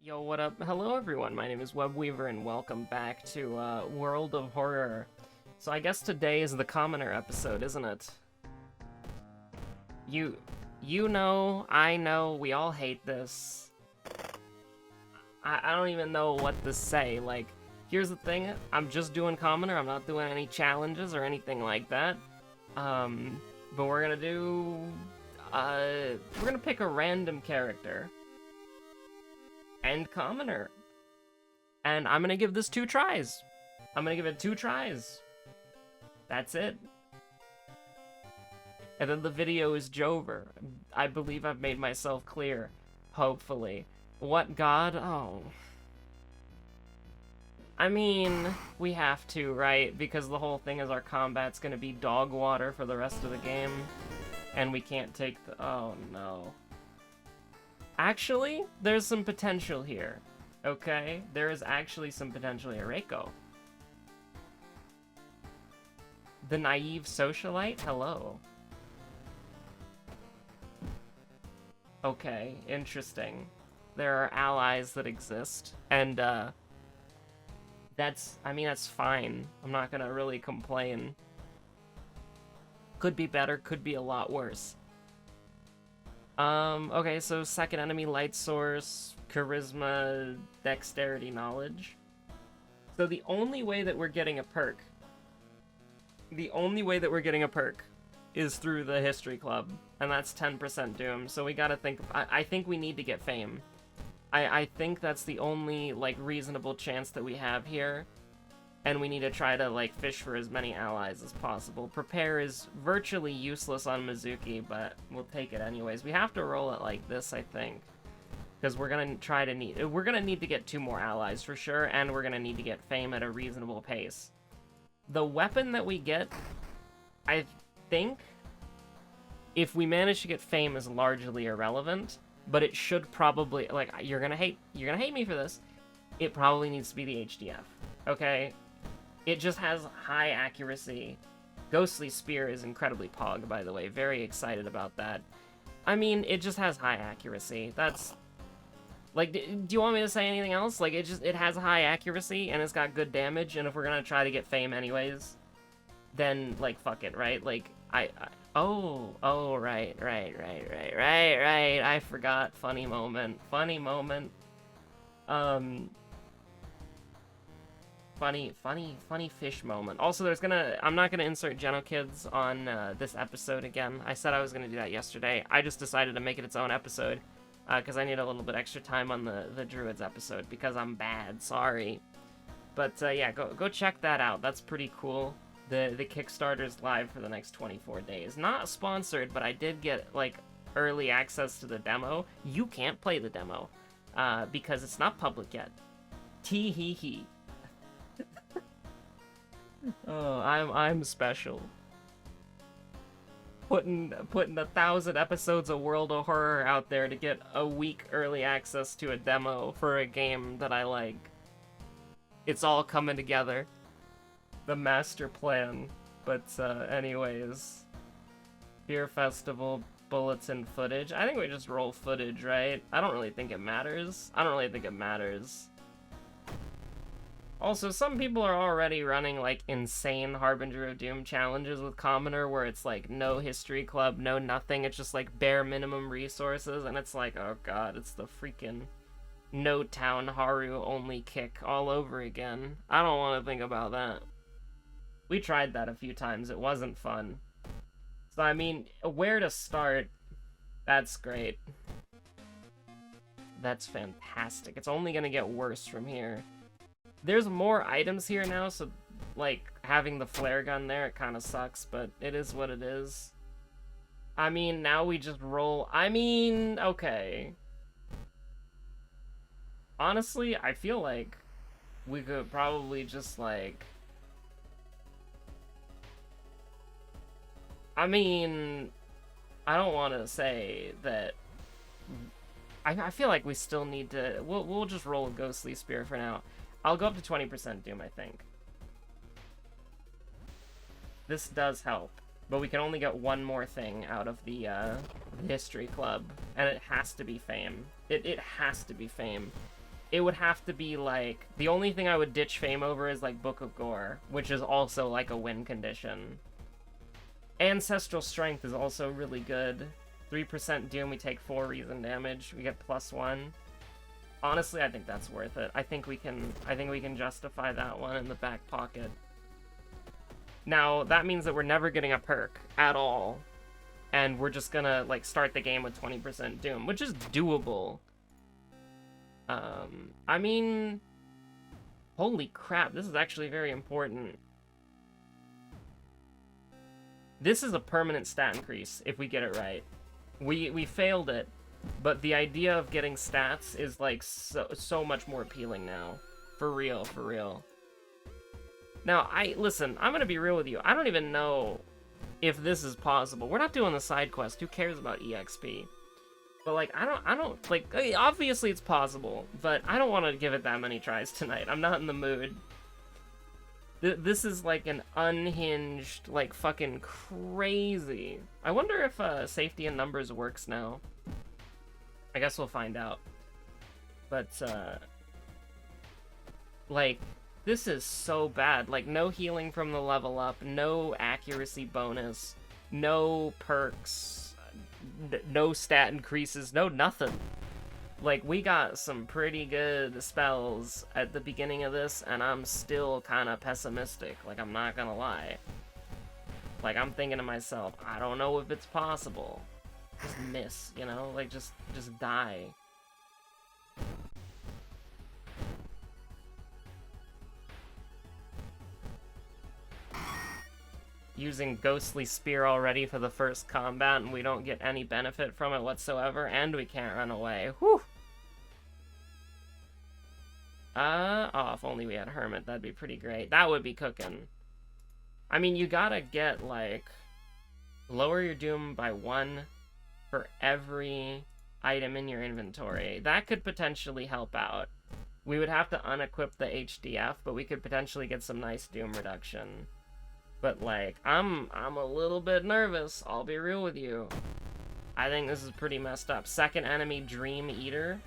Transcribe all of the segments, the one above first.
Yo, what up? Hello, everyone. My name is Webweaver, and welcome back to World of Horror. So I guess today is the commoner episode, isn't it? You know, I know, we all hate this. I don't even know what to say. Like, here's the thing: I'm just doing commoner. I'm not doing any challenges or anything like that. But we're gonna do. We're gonna pick a random character. And commoner. And I'm gonna give this 2 tries. I'm gonna give it 2 tries. That's it. And then the video is Jover. I believe I've made myself clear. Hopefully. What god? Oh. I mean, we have to, right? Because the whole thing is our combat's gonna be dog water for the rest of the game. And we can't take the... Oh, no. Actually, there's some potential here, okay? There is actually some potential here. Reiko. The naive socialite? Hello. Okay, interesting. There are allies that exist, and, that's fine. I'm not gonna really complain. Could be better, could be a lot worse. Okay, so second enemy, light source, charisma, dexterity, knowledge. So the only way that we're getting a perk, is through the history club, and that's 10% doom, so we gotta think, I think we need to get fame. I think that's the only, like, reasonable chance that we have here. And we need to try to, like, fish for as many allies as possible. Prepare is virtually useless on Mizuki, but we'll take it anyways. We have to roll it like this, I think. Because we're gonna need to get 2 more allies for sure, and we're gonna need to get fame at a reasonable pace. The weapon that we get, I think, if we manage to get fame, is largely irrelevant, but it should probably, like, you're gonna hate me for this. It probably needs to be the HDF, okay? It just has high accuracy. Ghostly Spear is incredibly pog, by the way. Very excited about that. I mean, it just has high accuracy. That's... Like, do you want me to say anything else? Like, it has high accuracy, and it's got good damage, and if we're gonna try to get fame anyways, then, like, fuck it, right? Like, oh, right. I forgot. Funny moment. Funny fish moment. Also, I'm not gonna insert Geno Kids on this episode again. I said I was gonna do that yesterday. I just decided to make it its own episode because I need a little bit extra time on the Druids episode because I'm bad. Sorry, but yeah, go check that out. That's pretty cool. The Kickstarter's live for the next 24 days. Not sponsored, but I did get like early access to the demo. You can't play the demo because it's not public yet. Tee hee hee. Oh, I'm special. Putting 1,000 episodes of World of Horror out there to get a week early access to a demo for a game that I like. It's all coming together. The master plan. But anyways, Beer Festival bulletin footage. I think we just roll footage, right? I don't really think it matters. Also, some people are already running, like, insane Harbinger of Doom challenges with Commoner, where it's, like, no history club, no nothing, it's just, like, bare minimum resources, and it's like, oh god, it's the freaking No Town Haru only kick all over again. I don't want to think about that. We tried that a few times, it wasn't fun. So, I mean, where to start, that's great. That's fantastic. It's only gonna get worse from here. There's more items here now, so, like, having the flare gun there, it kind of sucks, but it is what it is. I mean, now we just roll... I mean, okay. Honestly, I feel like we could probably just, like... I mean, I don't want to say that... I feel like we still need to... We'll just roll a Ghostly Spear for now. I'll go up to 20% Doom, I think. This does help, but we can only get one more thing out of the History Club, and it has to be fame. It has to be fame. it would have to be, like... The only thing I would ditch Fame over is, like, Book of Gore, which is also, like, a win condition. Ancestral Strength is also really good. 3% Doom, we take 4 reason damage. We get +1. Honestly, I think that's worth it. I think we can justify that one in the back pocket. Now, that means that we're never getting a perk at all. And we're just gonna, like, start the game with 20% Doom, which is doable. I mean... Holy crap, this is actually very important. This is a permanent stat increase, if we get it right. We failed it, but the idea of getting stats is, like, so much more appealing now. For real, for real. Now, listen, I'm gonna be real with you. I don't even know if this is possible. We're not doing the side quest. Who cares about EXP? But, like, I don't, like, obviously it's possible, but I don't want to give it that many tries tonight. I'm not in the mood. This is, like, an unhinged, like, fucking crazy. I wonder if safety in numbers works now. I guess we'll find out. But, like, this is so bad. Like, no healing from the level up, no accuracy bonus, no perks, no stat increases, no nothing. Like, we got some pretty good spells at the beginning of this, and I'm still kind of pessimistic. Like, I'm not gonna lie. Like, I'm thinking to myself, I don't know if it's possible. Just miss, you know? Like, just die. Using Ghostly Spear already for the first combat, and we don't get any benefit from it whatsoever, and we can't run away. Whew! Oh, if only we had Hermit, that'd be pretty great. That would be cooking. I mean, you gotta get, like, lower your Doom by 1 for every item in your inventory. That could potentially help out. We would have to unequip the HDF, but we could potentially get some nice Doom reduction. But, like, I'm a little bit nervous, I'll be real with you. I think this is pretty messed up. Second enemy, Dream Eater.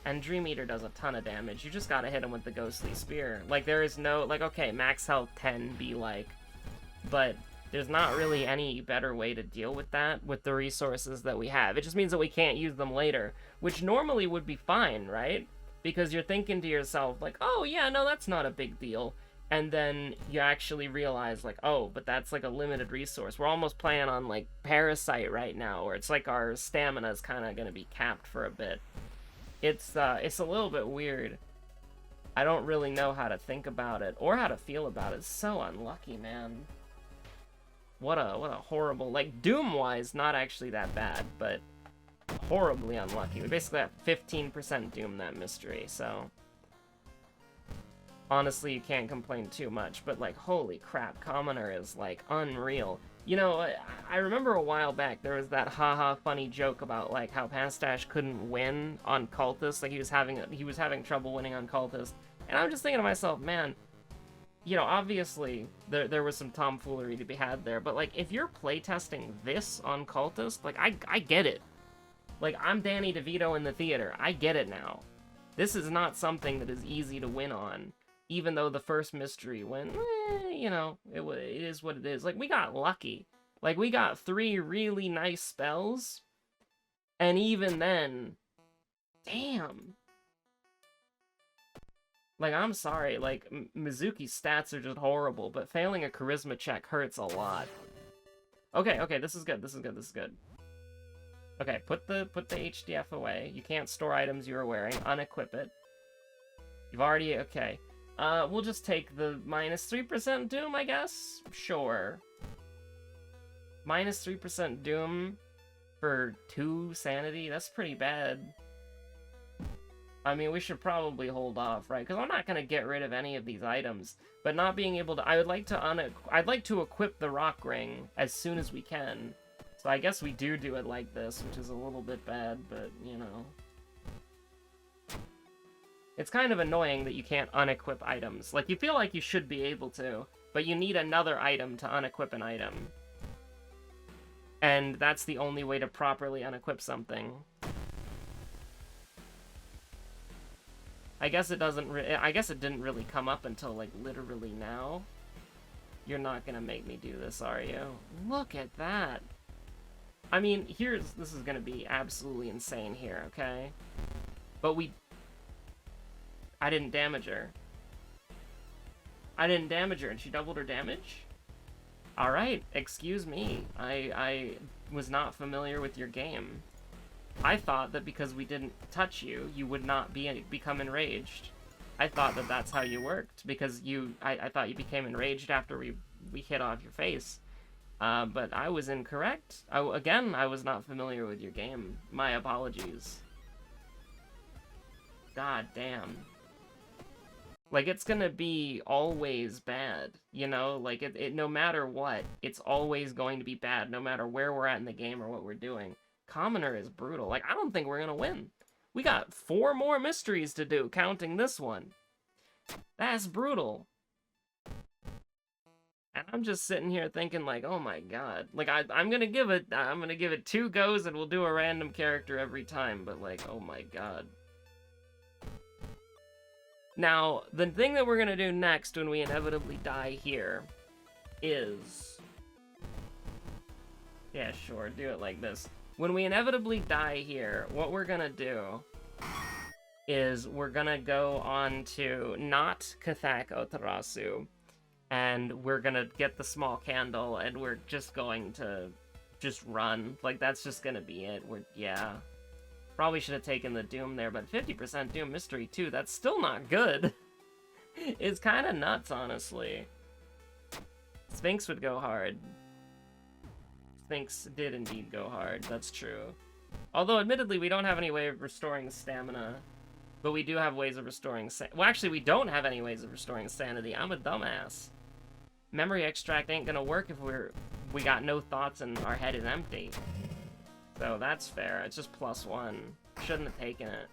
And Dream Eater does a ton of damage. You just gotta hit him with the Ghostly Spear. Like, there is no... Like, okay, max health 10 be like... But there's not really any better way to deal with that with the resources that we have. It just means that we can't use them later. Which normally would be fine, right? Because you're thinking to yourself, like, oh, yeah, no, that's not a big deal. And then you actually realize, like, oh, but that's, like, a limited resource. We're almost playing on, like, Parasite right now, where it's like our stamina's kind of going to be capped for a bit. It's a little bit weird. I don't really know how to think about it, or how to feel about it. It's so unlucky, man. What a horrible... Like, Doom-wise, not actually that bad, but horribly unlucky. We basically have 15% Doom that mystery, so... Honestly, you can't complain too much, but, like, holy crap, Commoner is, like, unreal. You know, I remember a while back, there was that haha funny joke about, like, how Pastache couldn't win on Cultist, like, he was having trouble winning on Cultist, and I'm just thinking to myself, man, you know, obviously, there was some tomfoolery to be had there, but, like, if you're playtesting this on Cultist, like, I get it. Like, I'm Danny DeVito in the theater, I get it now. This is not something that is easy to win on. Even though the first mystery went, you know, it is what it is. Like, we got lucky. Like, we got 3 really nice spells. And even then, damn. Like, I'm sorry. Like, Mizuki's stats are just horrible. But failing a charisma check hurts a lot. Okay, this is good. This is good. Okay, put the HDF away. You can't store items you are wearing. Unequip it. You've already... Okay. We'll just take the minus 3% Doom, I guess? Sure. Minus 3% Doom for 2 sanity? That's pretty bad. I mean, we should probably hold off, right? Because I'm not going to get rid of any of these items. But not being able to... I'd like to equip the rock ring as soon as we can. So I guess we do it like this, which is a little bit bad, but, you know... It's kind of annoying that you can't unequip items. Like, you feel like you should be able to, but you need another item to unequip an item. And that's the only way to properly unequip something. I guess it didn't really come up until, like, literally now. You're not gonna make me do this, are you? Look at that. I mean, this is gonna be absolutely insane here, okay? But I didn't damage her. I didn't damage her, and she doubled her damage? Alright, excuse me. I was not familiar with your game. I thought that because we didn't touch you, you would not become enraged. I thought that that's how you worked, because I thought you became enraged after we hit off your face. But I was incorrect. Again, I was not familiar with your game. My apologies. God damn. Like, it's gonna be always bad, you know? Like, it no matter what, it's always going to be bad, no matter where we're at in the game or what we're doing. Commoner is brutal. Like, I don't think we're gonna win. We got 4 more mysteries to do, counting this one. That's brutal. And I'm just sitting here thinking, like, oh my god. Like, I'm gonna give it 2 goes and we'll do a random character every time, but, like, oh my god. Now, the thing that we're gonna do next when we inevitably die here is... Yeah, sure, do it like this. When we inevitably die here, what we're gonna do is we're gonna go on to not Kathak Otarasu, and we're gonna get the small candle, and we're just going to just run. Like, that's just gonna be it. Yeah. Probably should have taken the Doom there, but 50% Doom Mystery 2, that's still not good. It's kind of nuts, honestly. Sphinx would go hard. Sphinx did indeed go hard, that's true. Although, admittedly, we don't have any way of restoring stamina. But we do have ways of restoring well, actually, we don't have any ways of restoring sanity. I'm a dumbass. Memory extract ain't gonna work if we got no thoughts and our head is empty. So that's fair. It's just +1. Shouldn't have taken it.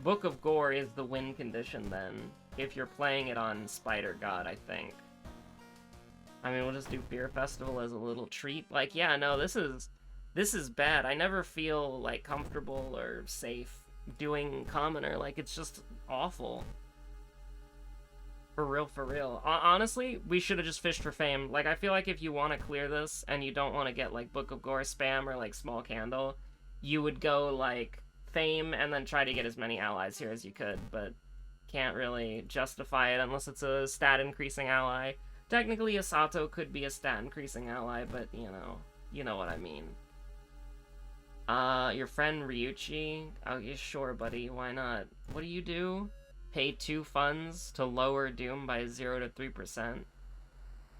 Book of Gore is the win condition then, if you're playing it on Spider God, I think. I mean, we'll just do Beer Festival as a little treat. Like, yeah, no, this is bad. I never feel, like, comfortable or safe doing Commoner. Like, it's just awful. For real, for real. Honestly, we should have just fished for fame. Like, I feel like if you want to clear this and you don't want to get, like, Book of Gore spam or, like, Small Candle, you would go, like, fame and then try to get as many allies here as you could, but can't really justify it unless it's a stat-increasing ally. Technically, Asato could be a stat-increasing ally, but, you know what I mean. Your friend Ryuchi? Oh, yeah, sure, buddy, why not? What do you do? Pay 2 funds to lower Doom by 0 to 3%.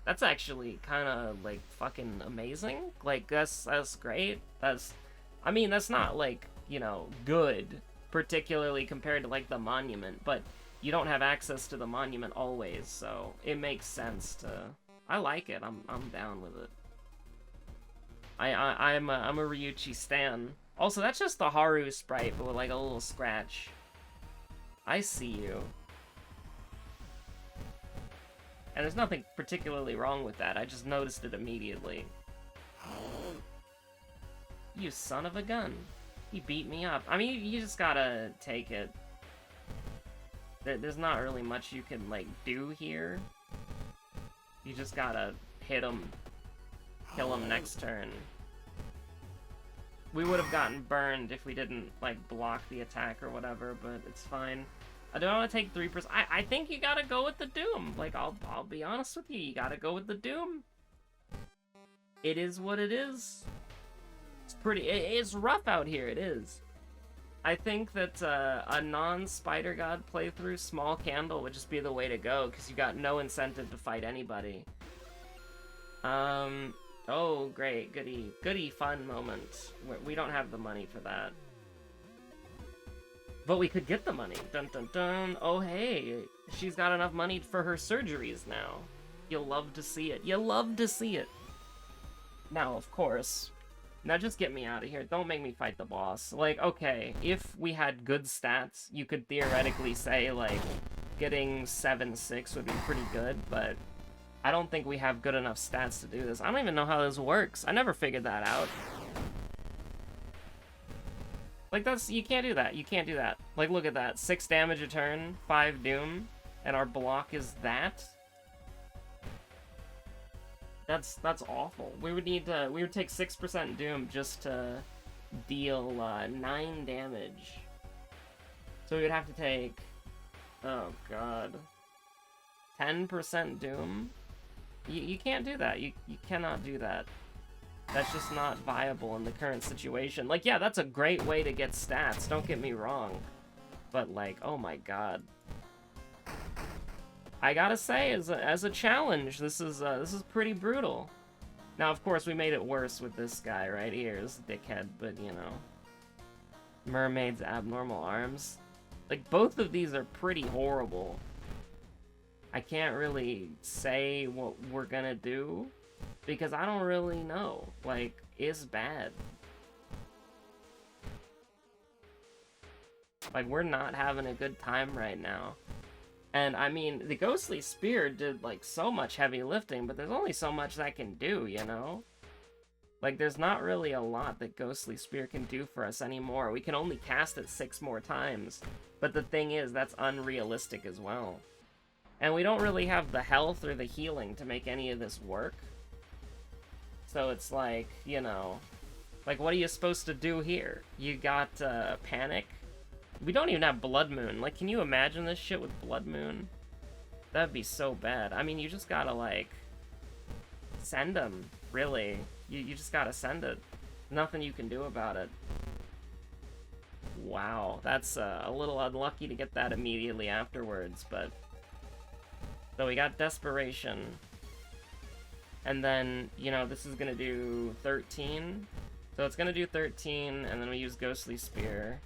That's actually kind of, like, fucking amazing. Like, that's great. I mean, that's not, like, good, particularly compared to, like, the Monument, but you don't have access to the Monument always, so it makes sense to... I like it. I'm down with it. I'm a Ryuchi stan. Also, that's just the Haru sprite, but with, like, a little scratch. I see you. And there's nothing particularly wrong with that, I just noticed it immediately. You son of a gun. He beat me up. I mean, you just gotta take it. There's not really much you can, like, do here. You just gotta hit him. Kill him next turn. We would have gotten burned if we didn't, like, block the attack or whatever, but it's fine. I don't want to take 3%. I think you gotta go with the Doom. Like, I'll be honest with you. You gotta go with the Doom. It is what it is. It's rough out here, it is. I think that a non-Spider God playthrough, Small Candle, would just be the way to go, because you got no incentive to fight anybody. Oh, great. Goody fun moment. We don't have the money for that. But we could get the money. Dun dun dun. Oh, hey. She's got enough money for her surgeries now. You'll love to see it. You'll love to see it. Now, of course. Now just get me out of here. Don't make me fight the boss. Like, okay, if we had good stats, you could theoretically say, like, getting 7-6 would be pretty good, but I don't think we have good enough stats to do this. I don't even know how this works. I never figured that out. Like, you can't do that. You can't do that. Like, look at that. 6 damage a turn, 5 doom, and our block is that? That's awful. We would take 6% doom just to deal 9 damage. So we would have to take, oh god, 10% doom? You can't do that. You cannot do that. That's just not viable in the current situation. Like, yeah, that's a great way to get stats, don't get me wrong. But, like, oh my god. I gotta say, as a challenge, this is pretty brutal. Now, of course, we made it worse with this guy right here, this dickhead, but, you know. Mermaid's abnormal arms. Like, both of these are pretty horrible. I can't really say what we're gonna do, because I don't really know. Like, it's bad. Like, we're not having a good time right now. And, I mean, the Ghostly Spear did, like, so much heavy lifting, but there's only so much that can do, you know? Like, there's not really a lot that Ghostly Spear can do for us anymore. We can only cast it 6 more times. But the thing is, that's unrealistic as well. And we don't really have the health or the healing to make any of this work. So it's like, you know, like, what are you supposed to do here? You got, Panic. We don't even have Blood Moon. Like, can you imagine this shit with Blood Moon? That'd be so bad. I mean, you just gotta, like, send them, really. You just gotta send it. Nothing you can do about it. Wow, that's a little unlucky to get that immediately afterwards, but... So we got Desperation. And then, you know, this is gonna do 13. So it's gonna do 13, and then we use Ghostly Spear.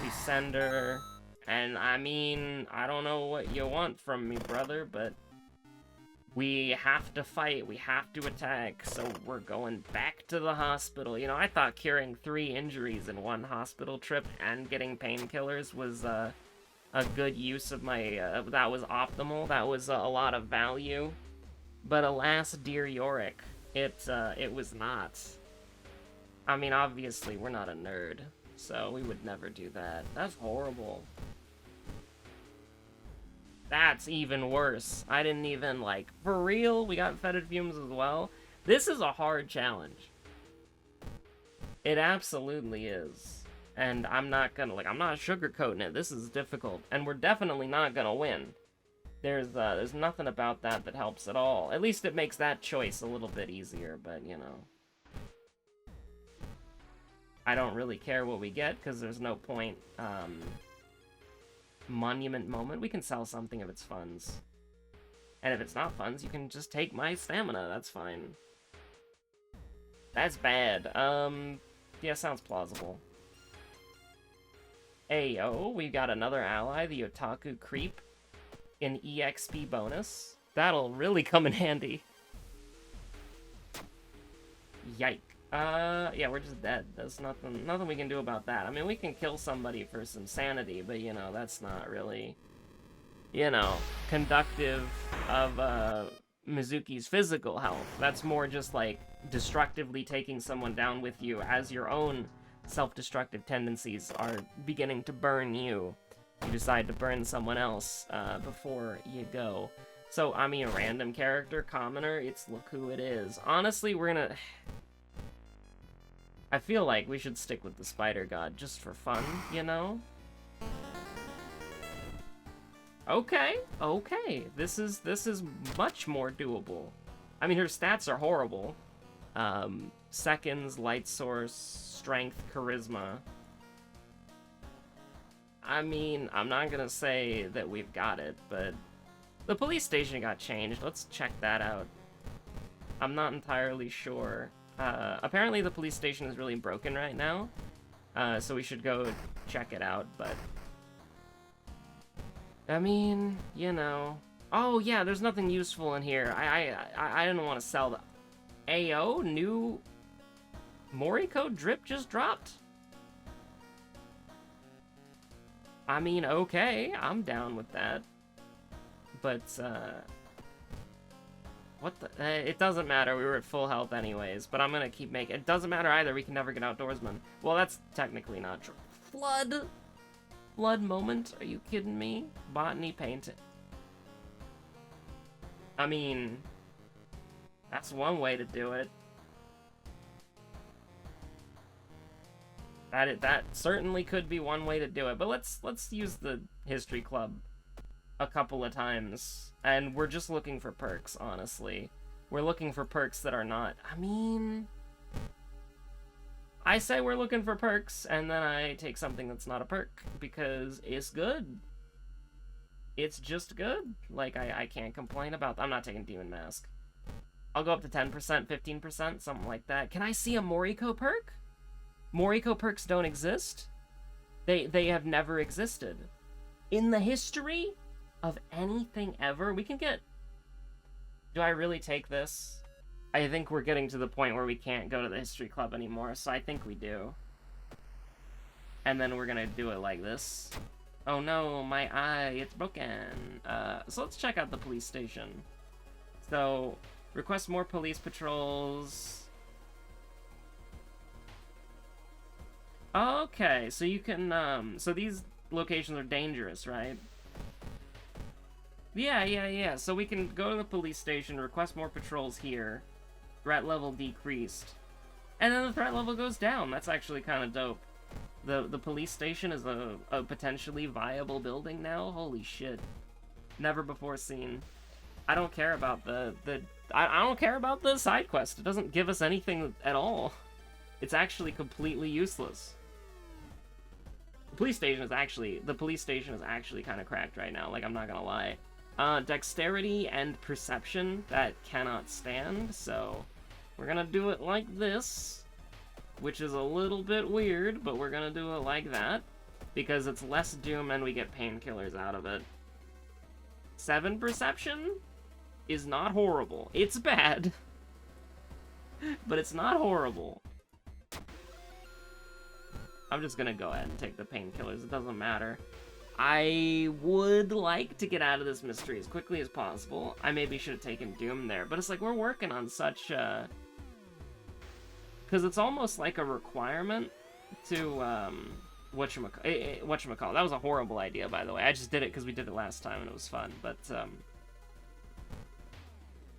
We send her, and I mean, I don't know what you want from me, brother, but we have to fight, we have to attack, so we're going back to the hospital. You know, I thought curing 3 injuries in 1 hospital trip and getting painkillers was a good use of my, that was optimal, that was a lot of value. But alas, dear Yorick, it was not. I mean, obviously, we're not a nerd. So we would never do that. That's horrible. That's even worse. I didn't even, like, for real? We got fetid fumes as well? This is a hard challenge. It absolutely is. And I'm not gonna, like, I'm not sugarcoating it. This is difficult. And we're definitely not gonna win. There's nothing about that that helps at all. At least it makes that choice a little bit easier, but, you know. I don't really care what we get, because there's no point. Monument Moment, we can sell something if it's funds. And if it's not funds, you can just take my stamina, that's fine. That's bad. Yeah, sounds plausible. Ayo, we got another ally, the Otaku Creep, in EXP bonus. That'll really come in handy. Yike. Yeah, we're just dead. There's nothing we can do about that. I mean, we can kill somebody for some sanity, but, you know, that's not really, you know, conductive of, Mizuki's physical health. That's more just, like, destructively taking someone down with you as your own self-destructive tendencies are beginning to burn you. You decide to burn someone else, before you go. So, I mean, a random character, commoner, it's look who it is. Honestly, we're gonna... I feel like we should stick with the Spider God just for fun, you know? Okay, okay. This is much more doable. I mean, her stats are horrible. Seconds, light source, strength, charisma. I mean, I'm not gonna say that we've got it, but the police station got changed. Let's check that out. I'm not entirely sure. Apparently the police station is really broken right now, so we should go check it out, but... I mean, you know... Oh, yeah, there's nothing useful in here. I didn't want to sell the... Ayo, new... Moriko drip just dropped? I mean, okay, I'm down with that. But, what the? It doesn't matter. We were at full health anyways, but I'm gonna keep making. It doesn't matter either. We can never get outdoorsman. Well, that's technically not true. Flood. Flood moment? Are you kidding me? Botany painting. I mean, that's one way to do it. That certainly could be one way to do it, but let's use the history club a couple of times, and we're just looking for perks, honestly. We're looking for perks that are not, I mean, I say we're looking for perks, and then I take something that's not a perk, because it's good. It's just good. Like, I can't complain about that. I'm not taking Demon Mask. I'll go up to 10%, 15%, something like that. Can I see a Moriko perk? Moriko perks don't exist. They have never existed. In the history of anything ever, we can get... Do I really take this? I think we're getting to the point where we can't go to the history club anymore, so I think we do. And then we're gonna do it like this. Oh no, my eye, it's broken. So let's check out the police station. So, request more police patrols. Okay, so you can, so these locations are dangerous, right? Yeah. So we can go to the police station, request more patrols here. Threat level decreased. And then the threat level goes down. That's actually kind of dope. The police station is a potentially viable building now. Holy shit. Never before seen. I don't care about I don't care about the side quest. It doesn't give us anything at all. It's actually completely useless. The police station is actually kind of cracked right now, like, I'm not gonna lie. Dexterity and perception, that cannot stand, so we're gonna do it like this, which is a little bit weird, but we're gonna do it like that, because it's less doom and we get painkillers out of it. 7 perception is not horrible. It's bad, but it's not horrible. I'm just gonna go ahead and take the painkillers, it doesn't matter. I would like to get out of this mystery as quickly as possible. I maybe should have taken Doom there, but it's like we're working on such, because it's almost like a requirement to, whatchamacallit. That was a horrible idea, by the way. I just did it because we did it last time and it was fun, but,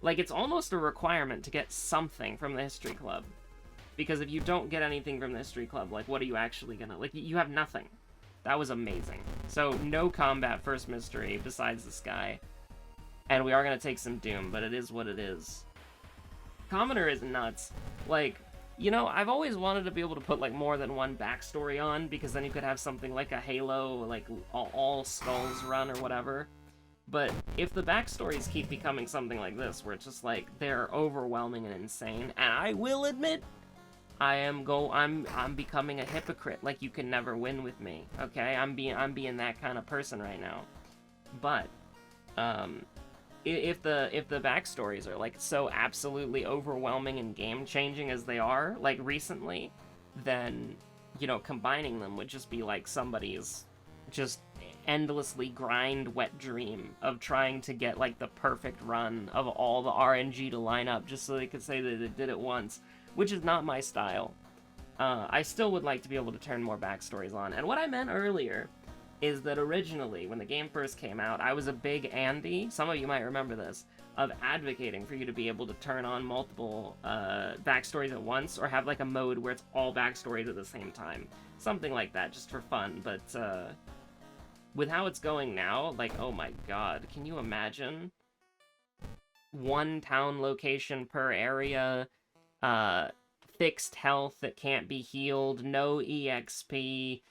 like, it's almost a requirement to get something from the History Club. Because if you don't get anything from the History Club, like, what are you actually gonna... Like, you have nothing. That was amazing. So, no combat first mystery besides this guy. And we are gonna take some Doom, but it is what it is. Commoner is nuts. Like, you know, I've always wanted to be able to put, like, more than one backstory on, because then you could have something like a Halo, like, all Skulls run or whatever. But if the backstories keep becoming something like this, where it's just, like, they're overwhelming and insane, and I will admit... I'm becoming a hypocrite. Like, you can never win with me. Okay, I'm being that kind of person right now. But if the backstories are like so absolutely overwhelming and game changing as they are, like recently, then, you know, combining them would just be like somebody's just endlessly grind wet dream of trying to get like the perfect run of all the RNG to line up just so they could say that they did it once. Which is not my style. I still would like to be able to turn more backstories on. And what I meant earlier is that originally, when the game first came out, I was a big Andy, some of you might remember this, of advocating for you to be able to turn on multiple backstories at once, or have like a mode where it's all backstories at the same time. Something like that, just for fun. But with how it's going now, like, oh my god, can you imagine? One town location per area... fixed health that can't be healed, no EXP.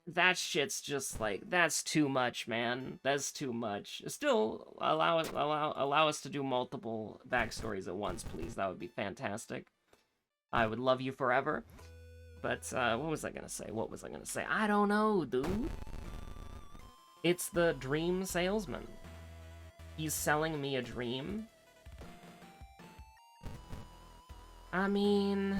That shit's just like, that's too much, man. That's too much. Still, allow us to do multiple backstories at once, please. That would be fantastic. I would love you forever. But, what was I gonna say? I don't know, dude. It's the dream salesman. He's selling me a dream. I mean...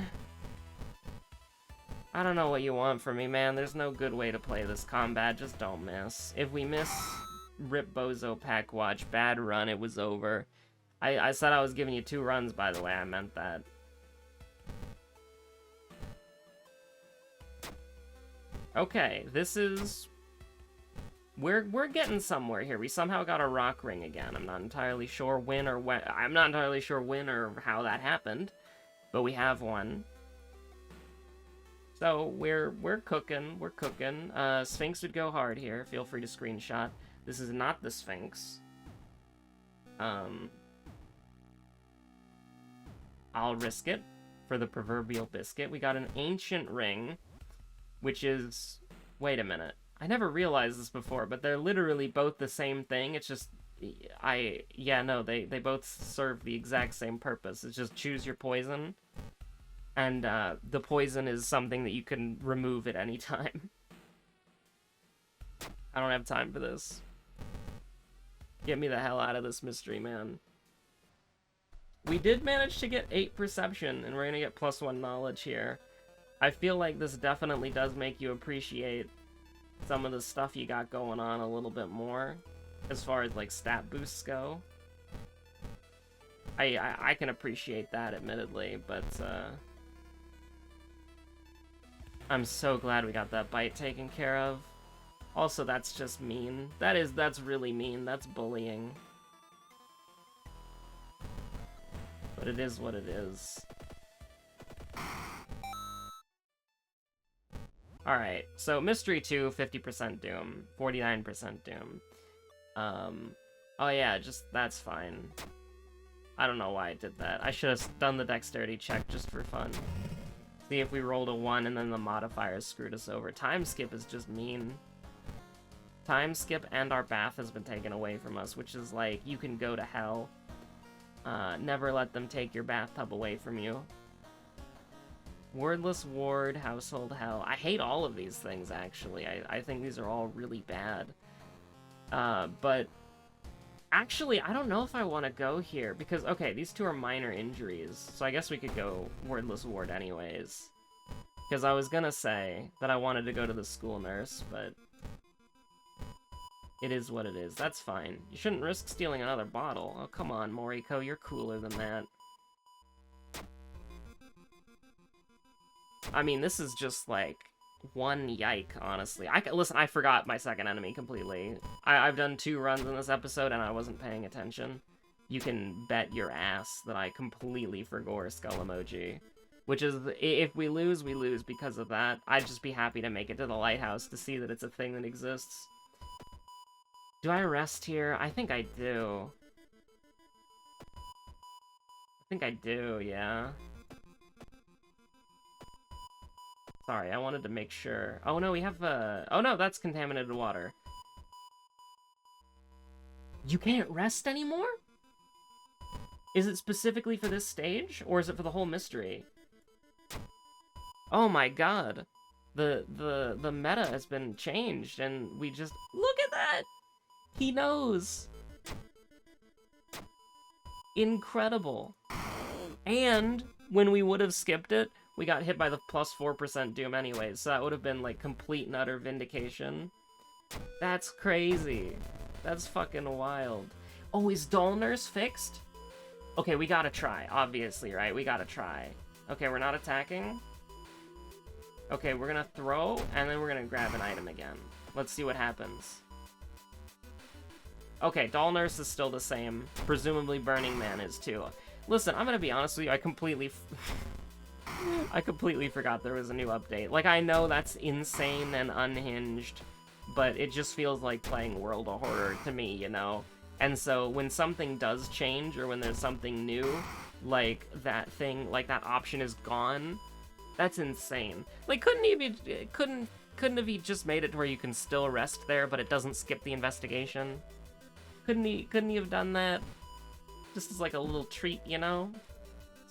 I don't know what you want from me, man. There's no good way to play this combat. Just don't miss. If we miss Rip Bozo Pack Watch, bad run, it was over. I said I was giving you 2 runs, by the way. I meant that. Okay, this is... We're getting somewhere here. We somehow got a rock ring again. I'm not entirely sure when or when. I'm not entirely sure when or how that happened, but we have one. So we're cooking. We're cooking. Sphinx would go hard here. Feel free to screenshot. This is not the Sphinx. I'll risk it for the proverbial biscuit. We got an ancient ring, which is... Wait a minute. I never realized this before, but they're literally both the same thing. It's just... Yeah, no, they both serve the exact same purpose. It's just choose your poison. And the poison is something that you can remove at any time. I don't have time for this. Get me the hell out of this mystery, man. We did manage to get 8 perception, and we're gonna get +1 knowledge here. I feel like this definitely does make you appreciate some of the stuff you got going on a little bit more, as far as, like, stat boosts go. I can appreciate that, admittedly, but, I'm so glad we got that bite taken care of. Also, that's just mean. That's really mean. That's bullying. But it is what it is. Alright, so Mystery 2, 50% Doom, 49% Doom. Oh yeah, that's fine. I don't know why I did that. I should have done the dexterity check just for fun. See if we rolled a 1 and then the modifiers screwed us over. Time skip is just mean. Time skip and our bath has been taken away from us, which is like, you can go to hell. Never let them take your bathtub away from you. Wordless Ward, Household Hell. I hate all of these things, actually. I think these are all really bad. But actually, I don't know if I want to go here, because, okay, these 2 are minor injuries, so I guess we could go Wordless Ward anyways. Because I was gonna say that I wanted to go to the school nurse, but it is what it is. That's fine. You shouldn't risk stealing another bottle. Oh, come on, Moriko, you're cooler than that. I mean, this is just, like, one yike, honestly. Listen, I forgot my second enemy completely. I've done 2 runs in this episode, and I wasn't paying attention. You can bet your ass that I completely forgot Skull Emoji. Which is, if we lose, we lose because of that. I'd just be happy to make it to the lighthouse to see that it's a thing that exists. Do I rest here? I think I do. I think I do, yeah. Sorry, I wanted to make sure. Oh no, we have oh no, that's contaminated water. You can't rest anymore? Is it specifically for this stage? Or is it for the whole mystery? Oh my god. The meta has been changed, and we just... Look at that! He knows! Incredible. And when we would have skipped it, we got hit by the +4% Doom anyways, so that would have been, like, complete and utter vindication. That's crazy. That's fucking wild. Oh, is Dull Nurse fixed? Okay, we gotta try, obviously, right? We gotta try. Okay, we're not attacking. Okay, we're gonna throw, and then we're gonna grab an item again. Let's see what happens. Okay, Dull Nurse is still the same. Presumably Burning Man is too. Listen, I'm gonna be honest with you, I completely forgot there was a new update. Like, I know that's insane and unhinged, but it just feels like playing World of Horror to me, you know? And so when something does change, or when there's something new, like that thing, like that option is gone, that's insane. Like, couldn't have he just made it to where you can still rest there, but it doesn't skip the investigation? Couldn't he have done that? Just as like a little treat, you know?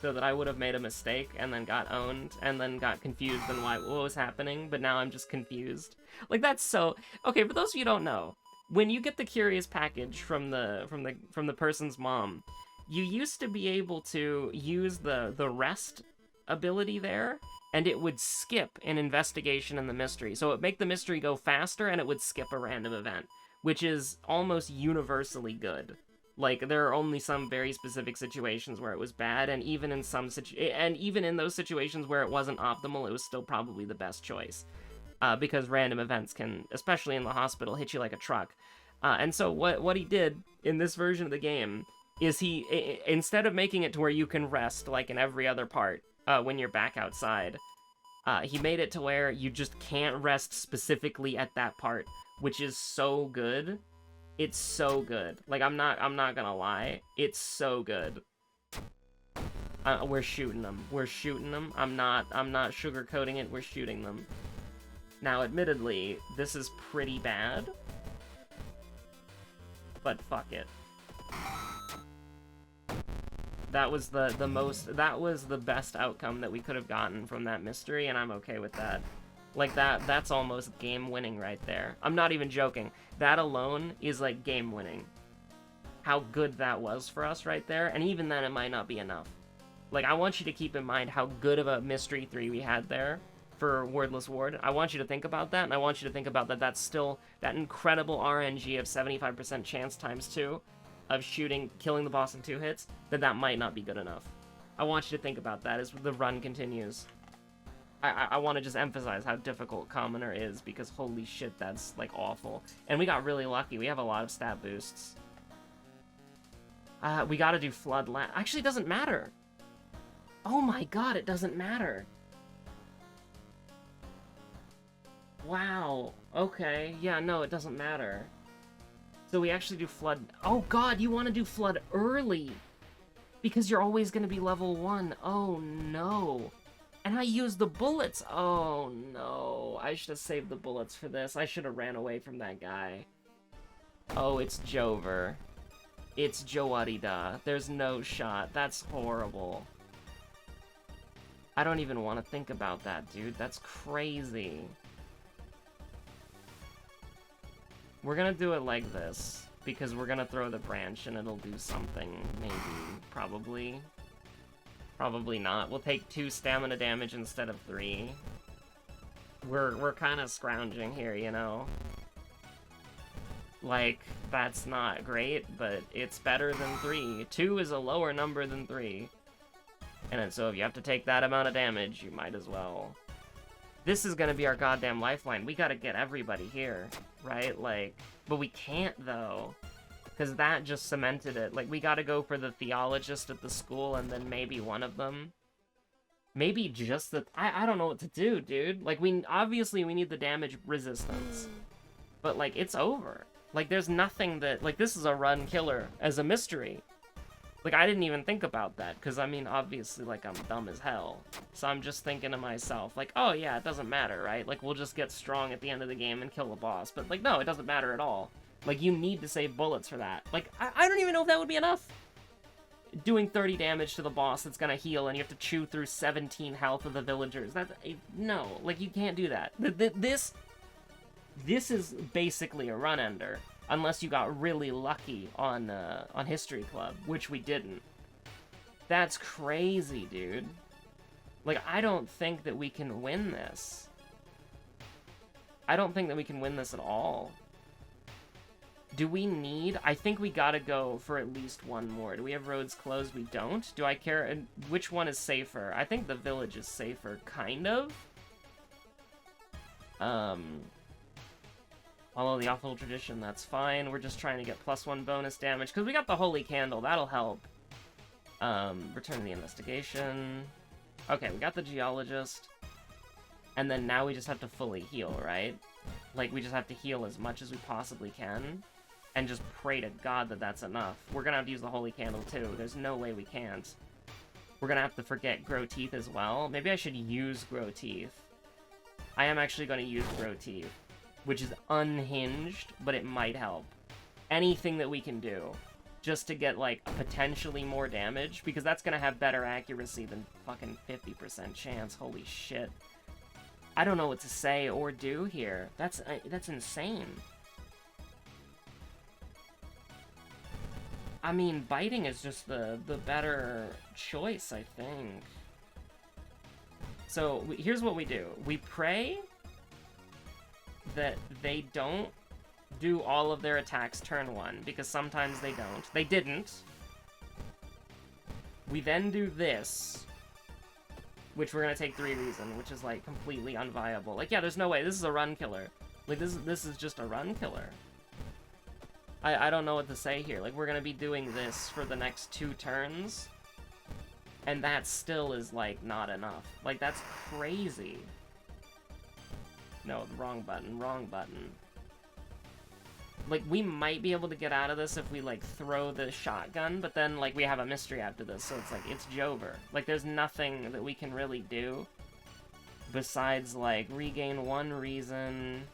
So that I would have made a mistake, and then got owned, and then got confused on what was happening, but now I'm just confused. Like, that's so... Okay, for those of you who don't know, when you get the curious package from the person's mom, you used to be able to use the rest ability there, and it would skip an investigation in the mystery. So it would make the mystery go faster, and it would skip a random event, which is almost universally good. Like, there are only some very specific situations where it was bad, and even in even in those situations where it wasn't optimal, it was still probably the best choice. Because random events can, especially in the hospital, hit you like a truck. And so what he did in this version of the game is he, instead of making it to where you can rest like in every other part when you're back outside, he made it to where you just can't rest specifically at that part, which is so good. It's so good. Like, I'm not gonna lie. It's so good. We're shooting them. We're shooting them. I'm not sugarcoating it. We're shooting them. Now, admittedly, this is pretty bad. But fuck it. That was that was the best outcome that we could have gotten from that mystery, and I'm okay with that. Like, that's almost game-winning right there. I'm not even joking. That alone is, like, game-winning. How good that was for us right there, and even then it might not be enough. Like, I want you to keep in mind how good of a Mystery 3 we had there for Wordless Ward. I want you to think about that, and I want you to think about that that's still that incredible RNG of 75% chance times 2 of killing the boss in 2 hits, that might not be good enough. I want you to think about that as the run continues. I want to just emphasize how difficult Commoner is, because holy shit, that's, like, awful. And we got really lucky. We have a lot of stat boosts. We gotta do Flood Actually, it doesn't matter. Oh my god, it doesn't matter. Wow. Okay. Yeah, no, it doesn't matter. So we actually do Flood... Oh god, you want to do Flood early! Because you're always going to be level 1. Oh no. And I used the bullets. Oh no. I should have saved the bullets for this. I should have ran away from that guy. Oh, it's Jover. It's Jowarida. There's no shot. That's horrible. I don't even want to think about that, dude. That's crazy. We're gonna do it like this, because we're gonna throw the branch and it'll do something, maybe, probably. Probably not. We'll take 2 stamina damage instead of 3. We're kind of scrounging here, you know? Like, that's not great, but it's better than 3. 2 is a lower number than 3. And so if you have to take that amount of damage, you might as well. This is gonna be our goddamn lifeline. We gotta get everybody here, right? Like, but we can't, though. Because that just cemented it. Like, we gotta go for the theologist at the school, and then maybe one of them. Maybe just the... I don't know what to do, dude. Like, obviously we need the damage resistance. But, like, it's over. Like, there's nothing that... Like, this is a run killer as a mystery. Like, I didn't even think about that, because, I mean, obviously, like, I'm dumb as hell. So I'm just thinking to myself, like, oh, yeah, it doesn't matter, right? Like, we'll just get strong at the end of the game and kill the boss. But, like, no, it doesn't matter at all. Like, you need to save bullets for that. Like, I don't even know if that would be enough. Doing 30 damage to the boss that's gonna heal, and you have to chew through 17 health of the villagers. That's... No, like, you can't do that. This is basically a run ender. Unless you got really lucky on History Club, which we didn't. That's crazy, dude. Like, I don't think that we can win this. I don't think that we can win this at all. Do we need... I think we gotta go for at least one more. Do we have roads closed? We don't? Do I care... Which one is safer? I think the village is safer, kind of. Follow the awful tradition, that's fine. We're just trying to get +1 bonus damage, because we got the Holy Candle, that'll help. Return to the investigation. Okay, we got the Geologist. And then now we just have to fully heal, right? Like, we just have to heal as much as we possibly can. And just pray to God that that's enough. We're gonna have to use the Holy Candle, too. There's no way we can't. We're gonna have to forget Grow Teeth as well. Maybe I should use Grow Teeth. I am actually gonna use Grow Teeth. Which is unhinged, but it might help. Anything that we can do, just to get, like, potentially more damage, because that's gonna have better accuracy than fucking 50% chance. Holy shit. I don't know what to say or do here. That's insane. I mean, biting is just the better choice, I think. So, here's what we do. We pray that they don't do all of their attacks turn 1, because sometimes they don't. They didn't. We then do this, which we're gonna take 3 reason, which is, like, completely unviable. Like, yeah, there's no way. This is a run killer. Like, this is just a run killer. I don't know what to say here. Like, we're gonna be doing this for the next 2 turns, and that still is, like, not enough. Like, that's crazy. No, wrong button, wrong button. Like, we might be able to get out of this if we, like, throw the shotgun, but then, like, we have a mystery after this, so it's like, it's Jover. Like, there's nothing that we can really do besides, like, regain 1 reason,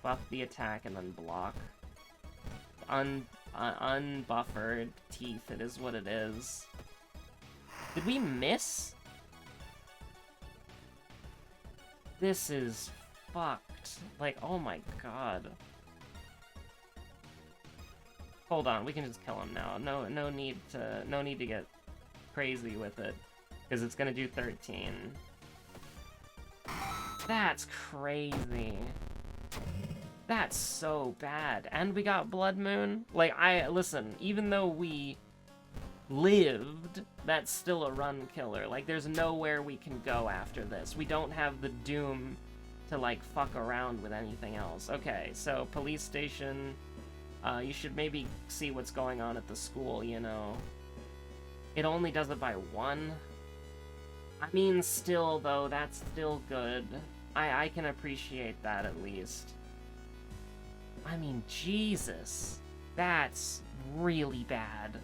buff the attack, and then block. Unbuffered teeth, it is what it is. Did we miss? This is fucked. Like, oh my god. Hold on, we can just kill him now. No need to get crazy with it, because it's gonna do 13. That's crazy. That's so bad. And we got Blood Moon. Like, listen, even though we lived, that's still a run killer. Like, there's nowhere we can go after this. We don't have the Doom to, like, fuck around with anything else. Okay, so police station. You should maybe see what's going on at the school, you know. It only does it by 1. I mean, still, though, that's still good. I can appreciate that, at least. I mean, Jesus. That's really bad.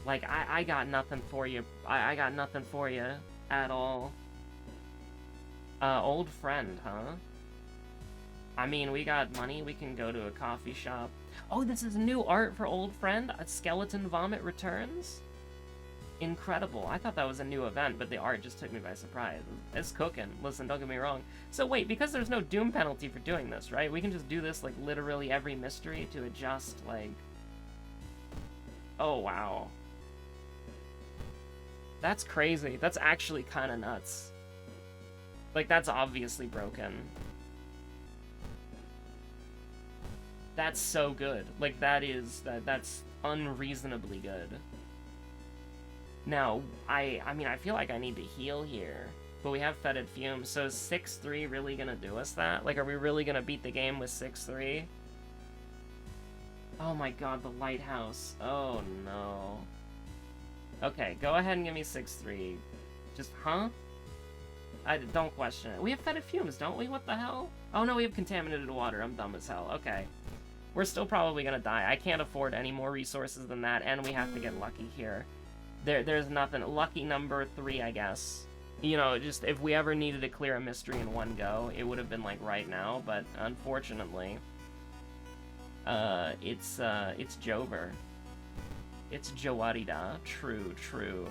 Like, I got nothing for you. I got nothing for you at all. Old friend, huh? I mean, we got money. We can go to a coffee shop. Oh, this is new art for Old Friend. A skeleton vomit returns? Incredible. I thought that was a new event, but the art just took me by surprise. It's cooking. Listen, don't get me wrong. So wait, because there's no Doom penalty for doing this, right? We can just do this, like, literally every mystery to adjust, like... Oh, wow. That's crazy. That's actually kind of nuts. Like, that's obviously broken. That's so good. Like, that's unreasonably good. Now, I mean, I feel like I need to heal here, but we have fetid fumes, so is 6-3 really gonna do us that? Like, are we really gonna beat the game with 6-3? Oh my god, the lighthouse. Oh no. Okay, go ahead and give me 6-3. Just, huh? I don't question it. We have fetid fumes, don't we? What the hell? Oh no, we have contaminated water. I'm dumb as hell. Okay. We're still probably gonna die. I can't afford any more resources than that, and we have to get lucky here. There's nothing. Lucky number 3, I guess. You know, just if we ever needed to clear a mystery in one go, it would have been like right now, but unfortunately, it's Jover. It's Jowarida. True, true.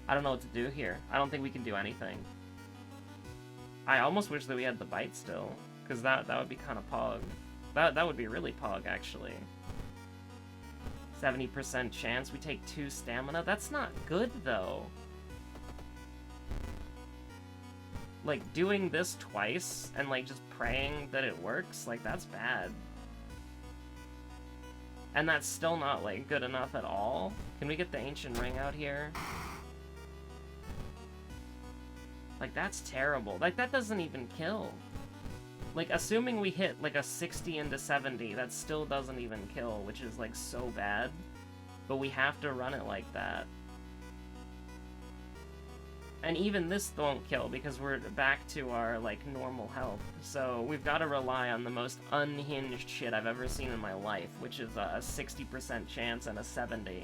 I don't know what to do here. I don't think we can do anything. I almost wish that we had the bite still, because that would be kind of pog. That would be really pog, actually. 70% chance we take 2 stamina? That's not good, though. Like, doing this twice and, like, just praying that it works, like, that's bad. And that's still not, like, good enough at all. Can we get the Ancient Ring out here? Like, that's terrible. Like, that doesn't even kill. Like, assuming we hit, like, a 60 into 70, that still doesn't even kill, which is, like, so bad. But we have to run it like that. And even this won't kill, because we're back to our, like, normal health. So we've got to rely on the most unhinged shit I've ever seen in my life, which is a 60% chance and a 70.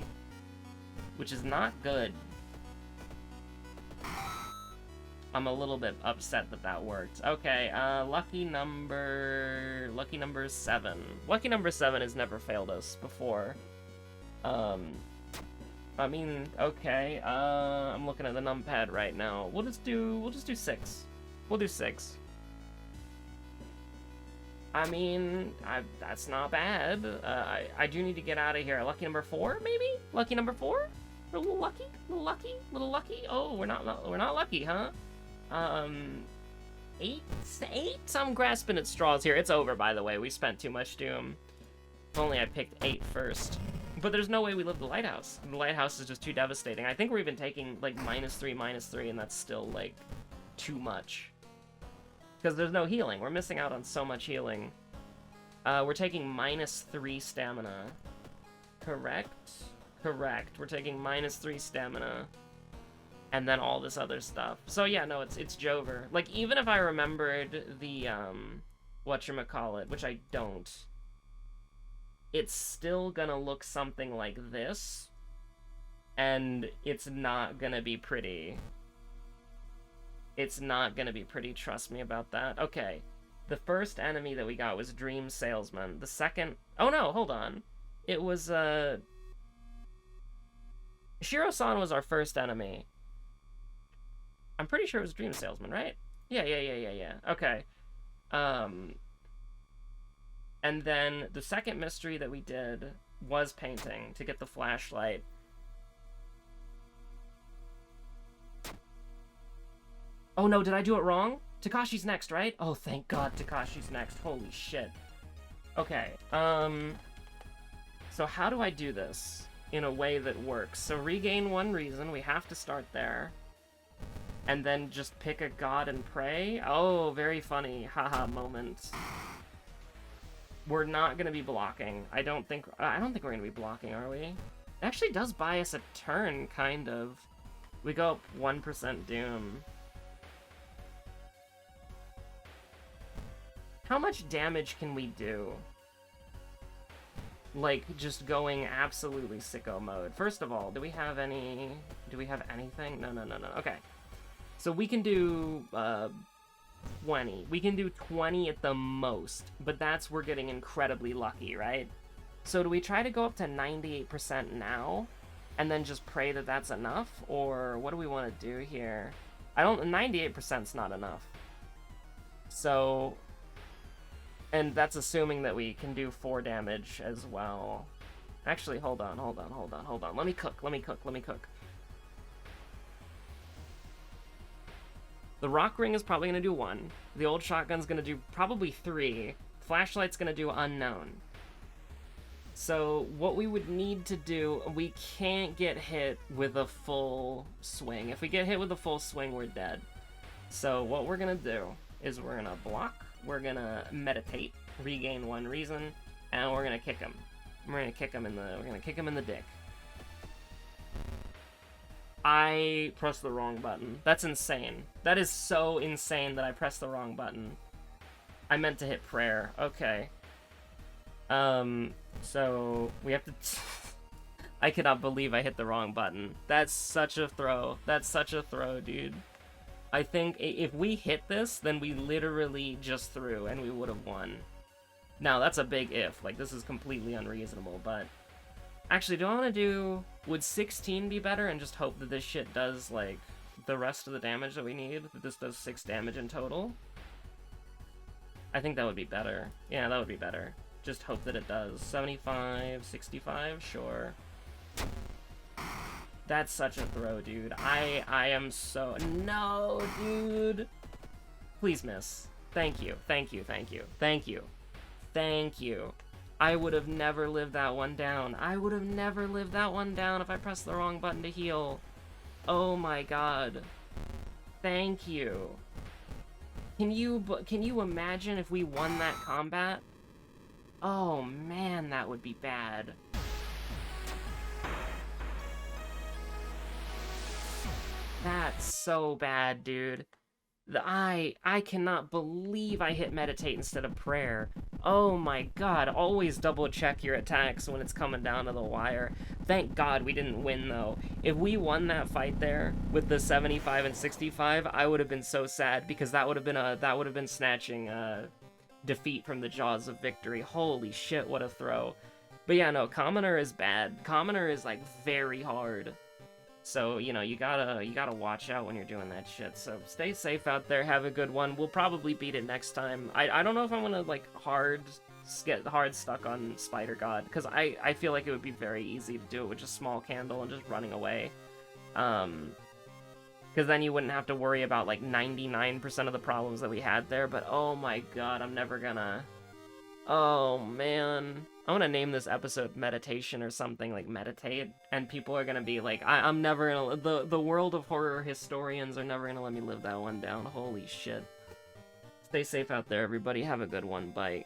Which is not good. I'm a little bit upset that that worked. Okay, lucky number 7. Lucky number 7 has never failed us before. I mean, okay, I'm looking at the numpad right now. We'll just do 6. We'll do 6. I mean, that's not bad. I do need to get out of here. Lucky number 4, maybe? Lucky number 4? We're a little lucky? A little lucky? A little lucky? Oh, we're not lucky, huh? 8? 8? I'm grasping at straws here. It's over, by the way. We spent too much doom. If only I picked 8 first. But there's no way we live the lighthouse. The lighthouse is just too devastating. I think we're even taking, like, -3, and that's still, like, too much. Because there's no healing. We're missing out on so much healing. We're taking -3 stamina. Correct? Correct. We're taking -3 stamina. And then all this other stuff. So yeah, no, it's Jover. Like, even if I remembered the, whatchamacallit, which I don't, it's still gonna look something like this. And it's not gonna be pretty. It's not gonna be pretty, trust me about that. Okay. The first enemy that we got was Dream Salesman. The second... Oh no, hold on. It was, Shiro-san was our first enemy. I'm pretty sure it was Dream Salesman, right? Yeah. Okay. And then the second mystery that we did was painting to get the flashlight. Oh no, did I do it wrong? Takashi's next, right? Oh, thank God Takashi's next. Holy shit. Okay, so how do I do this in a way that works? So regain 1 reason, we have to start there. And then just pick a god and pray? Oh, very funny. Haha moment. We're not gonna be blocking. I don't think we're gonna be blocking, are we? It actually does buy us a turn, kind of. We go up 1% doom. How much damage can we do? Like, just going absolutely sicko mode. First of all, do we have anything? No. Okay. So we can do, 20. We can do 20 at the most, but we're getting incredibly lucky, right? So do we try to go up to 98% now, and then just pray that that's enough? Or what do we want to do here? 98%'s not enough. So... And that's assuming that we can do 4 damage as well. Actually, hold on. Let me cook. The rock ring is probably going to do 1. The old shotgun's going to do probably 3. Flashlight's going to do unknown. So what we would need to do, we can't get hit with a full swing. If we get hit with a full swing, we're dead. So what we're going to do is we're going to block. We're gonna meditate, regain 1 reason, and we're gonna kick him. We're gonna kick him in the dick. I pressed the wrong button. That's insane. That is so insane that I pressed the wrong button. I meant to hit prayer. Okay. So we have to... I cannot believe I hit the wrong button. That's such a throw. That's such a throw, dude. I think if we hit this, then we literally just threw and we would have won. Now, that's a big if. Like, this is completely unreasonable, but... Actually, do I want to do... Would 16 be better and just hope that this shit does, like, the rest of the damage that we need? That this does 6 damage in total? I think that would be better. Yeah, that would be better. Just hope that it does. 75, 65? Sure. That's such a throw, dude. I am so... No, dude! Please miss. Thank you. I would have never lived that one down. If I pressed the wrong button to heal. Oh my god. Thank you. Can you imagine if we won that combat? Oh man, that would be bad. That's so bad, dude. I cannot believe I hit meditate instead of prayer. Oh my god, always double check your attacks when it's coming down to the wire. Thank god we didn't win, though. If we won that fight there with the 75 and 65, I would have been so sad, because that would have been snatching defeat from the jaws of victory. Holy shit, what a throw. But yeah, no, Commoner is bad. Commoner is, like, very hard. So, you know, you gotta watch out when you're doing that shit. So stay safe out there, have a good one. We'll probably beat it next time. I don't know if I'm gonna, like, get hard stuck on Spider God, because I feel like it would be very easy to do it with just small candle and just running away. Because then you wouldn't have to worry about, like, 99% of the problems that we had there, but oh my god, I'm never gonna... Oh, man. I'm gonna name this episode Meditation or something, like Meditate, and people are gonna be like, I'm never gonna... The world of horror historians are never gonna let me live that one down. Holy shit. Stay safe out there, everybody. Have a good one. Bye.